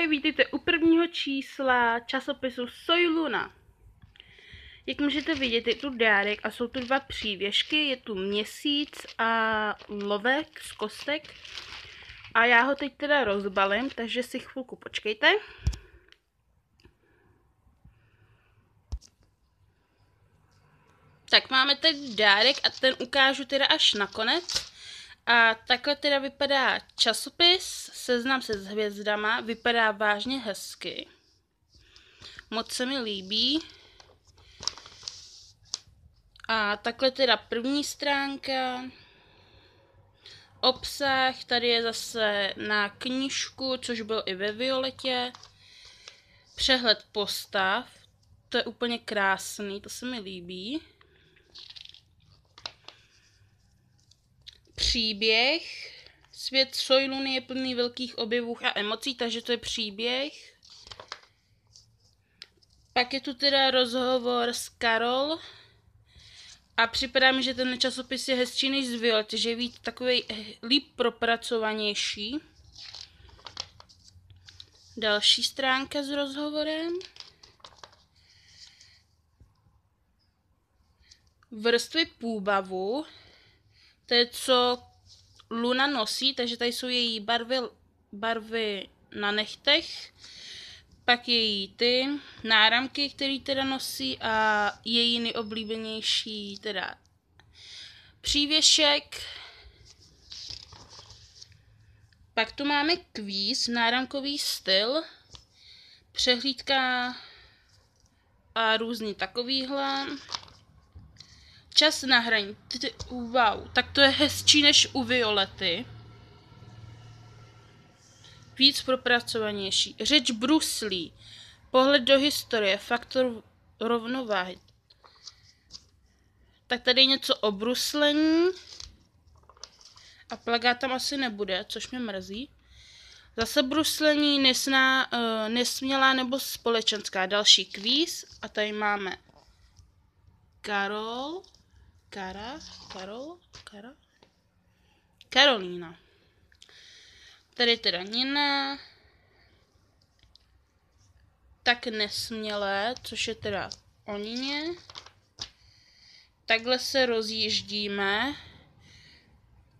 Ahoj, vítejte u prvního čísla časopisu Soy Luna. Jak můžete vidět, je tu dárek a jsou tu dva přívěšky, je tu měsíc a lovek z kostek. A já ho teď teda rozbalím, takže si chvilku počkejte. Tak máme teď dárek a ten ukážu teda až nakonec. A takhle teda vypadá časopis, seznam se s hvězdama, vypadá vážně hezky. Moc se mi líbí. A takhle teda první stránka. Obsah, tady je zase na knížku, což byl i ve violetě. Přehled postav, to je úplně krásný, to se mi líbí. Příběh. Svět Soy Luny je plný velkých objevů a emocí, takže to je příběh. Pak je tu teda rozhovor s Karol. A připadá mi, že ten časopis je hezčí než z Violety, že je víc takový líp propracovanější. Další stránka s rozhovorem. Vrstvy půbavu. To je, co Luna nosí, takže tady jsou její barvy na nechtech. Pak její ty náramky, které teda nosí a její nejoblíbenější teda přívěšek. Pak tu máme kvíz, náramkový styl, přehlídka a různý takovýhle. Čas na hraní. Wow, tak to je hezčí než u Violety. Víc propracovanější. Řeč bruslí. Pohled do historie. Faktor rovnováhy. Tak tady je něco o bruslení. A plakát tam asi nebude, což mě mrzí. Zase bruslení, nesmělá nebo společenská. Další kvíz. A tady máme Karolína. Tady teda Nina. Tak nesmělé, což je teda o Nině. Takhle se rozjíždíme.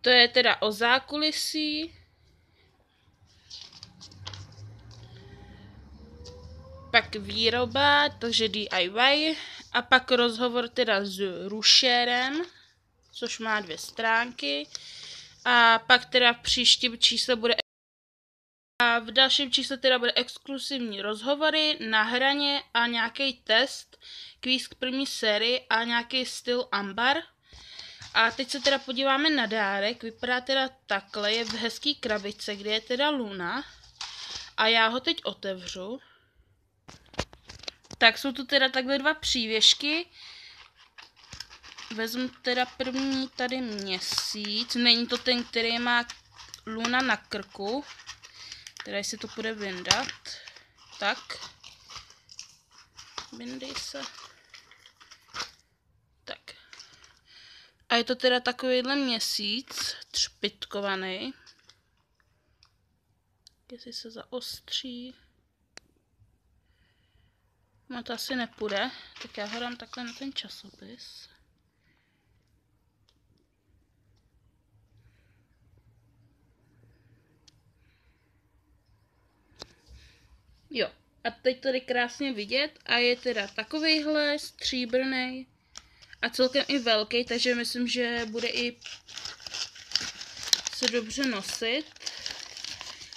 To je teda o zákulisí. Pak výroba, takže DIY. A pak rozhovor teda s rušérem, což má 2 stránky. A pak teda v příštím čísle bude a v dalším čísle teda bude exkluzivní rozhovory na hraně a nějaký test, kvíz k první sérii a nějaký styl ambar. A teď se teda podíváme na dárek, vypadá teda takhle, je v hezký krabice, kde je teda Luna. A já ho teď otevřu. Tak jsou tu teda takhle 2 přívěšky. Vezmu teda první tady měsíc, není to ten, který má Luna na krku. Teda si to půjde vyndat. Tak. Vyndej se. Tak. A je to teda takovýhle měsíc, třpitkovaný. Jestli se zaostří. No to asi nepůjde, tak já ho dám takhle na ten časopis. Jo, a teď tady krásně vidět a je teda takovejhle stříbrný a celkem i velký, takže myslím, že bude i se dobře nosit.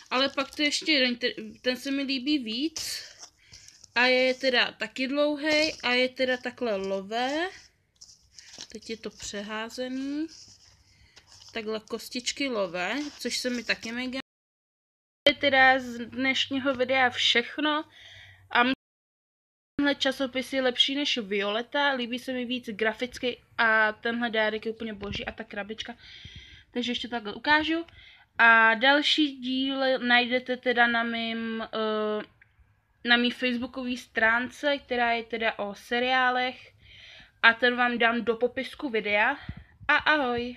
Ale pak to ještě jeden, ten se mi líbí víc a je teda taky dlouhý a je teda takhle lové. Teď je to přeházený. Takhle kostičky lové, což se mi taky mega. To je teda z dnešního videa všechno a tenhle časopis je lepší než Violeta, líbí se mi víc graficky a tenhle dárek je úplně boží a ta krabička, takže ještě takhle ukážu. A další díl najdete teda na mý facebookové stránce, která je teda o seriálech a ten vám dám do popisku videa a ahoj!